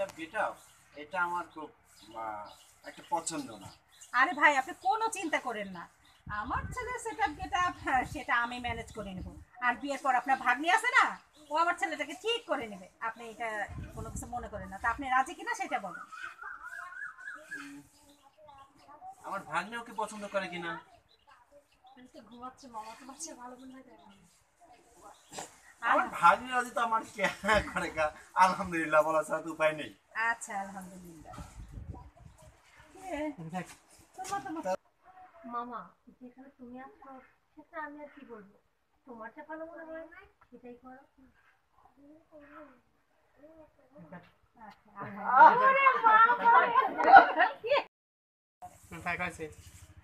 Setup getup এটা আমার খুব একটা পছন্দ না। আরে ভাই আপনি কোনো চিন্তা করেন না, আমার ছেলের সেটআপ গেটআপ সেটা আমি ম্যানেজ করে নেব। আর বিয়ের পর আপনার ভাগ্নি আছে না, ও আমার ছেলেটাকে ঠিক করে নেবে, আপনি এটা কোনো কিছু মনে করেন না। তা আপনি রাজি কিনা সেটা বলেন। আমার ভাগ্নে ওকে পছন্দ করে কিনা। ঘুমাচ্ছে মামা, তোমার চেয়ে ভালো বোন হয় তাই না? আমার ভাগ্নে রাজি তো আমার কে করে আলহামদুলিল্লাহ বলা ছাড়া তো উপায় নেই। আচ্ছা আলহামদুলিল্লাহ। মামা যেখানে তুমি আসছো সেটা আমি আর কি বলবো, তোমারটা ভালো মনে হয় না সেটাই করো।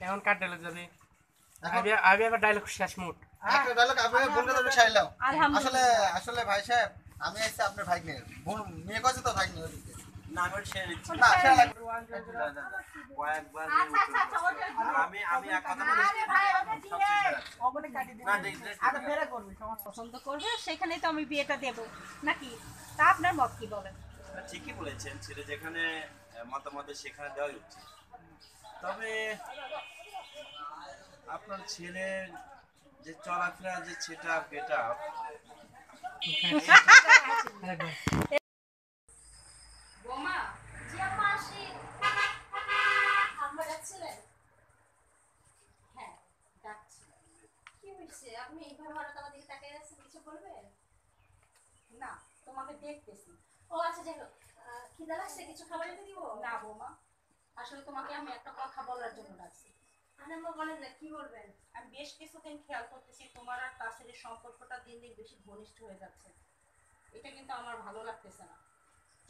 এখন কার ডায়লগ যাবে? আবি আবার ডায়লগ শেষ মুড। একটা ডায়লগ আপনি বোনকে তো ছাইলাও। আসলে আলহামদুলিল্লাহ। আসলে ভাই সাহেব আমি আইছি আপনার ভাগ্নে বোন মেয়ে কইছে তো ভাগ্নে ওদিকে না আমি ওটা সেরে নিচ্ছি। না সেটা লাগবে কয়েকবার আর আমি এক কথা বলি আরে ভাই ওটা দিয়ে ওগুলো কাটি দিন। না ডিরেক্ট আরে বেরা করবে, সমস্যা পছন্দ করবে সেখানেই তো আমি বিয়েটা দেব নাকি? তা আপনার মত কি বলেন? ঠিকই বলেছেন, ছেলে যেখানে মতামত সেখানে দেওয়াই উচিত। তবে আপনার ছেলের যে চলাফেরা যে সেটআপ গেটআপ বোমা জি আম্মা আসি। আম্মা ডাকছিলেন? হ্যাঁ ডাকছিলেন। কি হয়েছে আপনি এইভাবে হঠাৎ আমার দিকে তাকিয়ে আছেন, কিছু বলবেন? না, তোমাকে দেখতেছি। ও আচ্ছা যাই হোক, খিদা লাগছে, কিছু খাবার এনে দিব? না বৌমা, আসলে তোমাকে আমি একটা কথা বলার জন্য ডাকছি। আম্মা বলেন না, কি বলবেন? আমি বেশ কিছুদিন খেয়াল করতেছি তোমার আর তাসিরের সম্পর্কটা দিন দিন বেশি ঘনিষ্ঠ হয়ে যাচ্ছে। এটা কিন্তু আমার ভালো লাগতেছে না।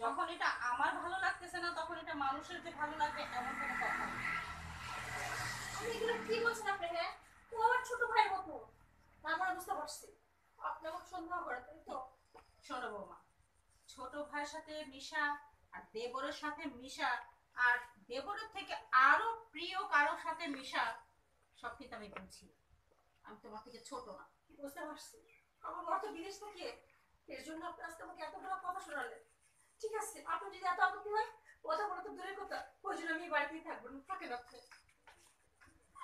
যখন এটা আমার ভালো লাগতেছে না তখন এটা মানুষের যে ভালো লাগবে এমন কোনো কথা না। আপনি এগুলো কি বলছেন আপনি? হ্যাঁ ও আমার ছোট ভাইয়ের মতো, তারপরে বুঝতে পারছি আপনি আমাকে সন্দেহ করেন, তাই তো? শোনো বৌমা, ছোট ভাইয়ের সাথে মিশা আর দেবরের সাথে মিশা আর দেবরের থেকে আরো প্রিয় কারোর সাথে মিশা সব কিন্তু আমি বুঝি। আমি তোমার থেকে ছোট না। বুঝতে পারছি আমার বড় তো বিদেশ থেকে, এর জন্য আপনি আজকে আমাকে এতগুলো কথা শোনালেন। ঠিক আছে, আপনি যদি এত আপত্তি হয় কথা বলা তো দূরের কথা, ওই জন্য আমি এই বাড়িতেই থাকবো না, থাকেন আপনি।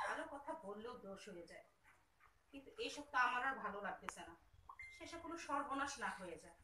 ভালো কথা বললেও দোষ হয়ে যায়, কিন্তু এইসব তো আমার আর ভালো লাগতেছে না। শেষে কোনো সর্বনাশ না হয়ে যায়।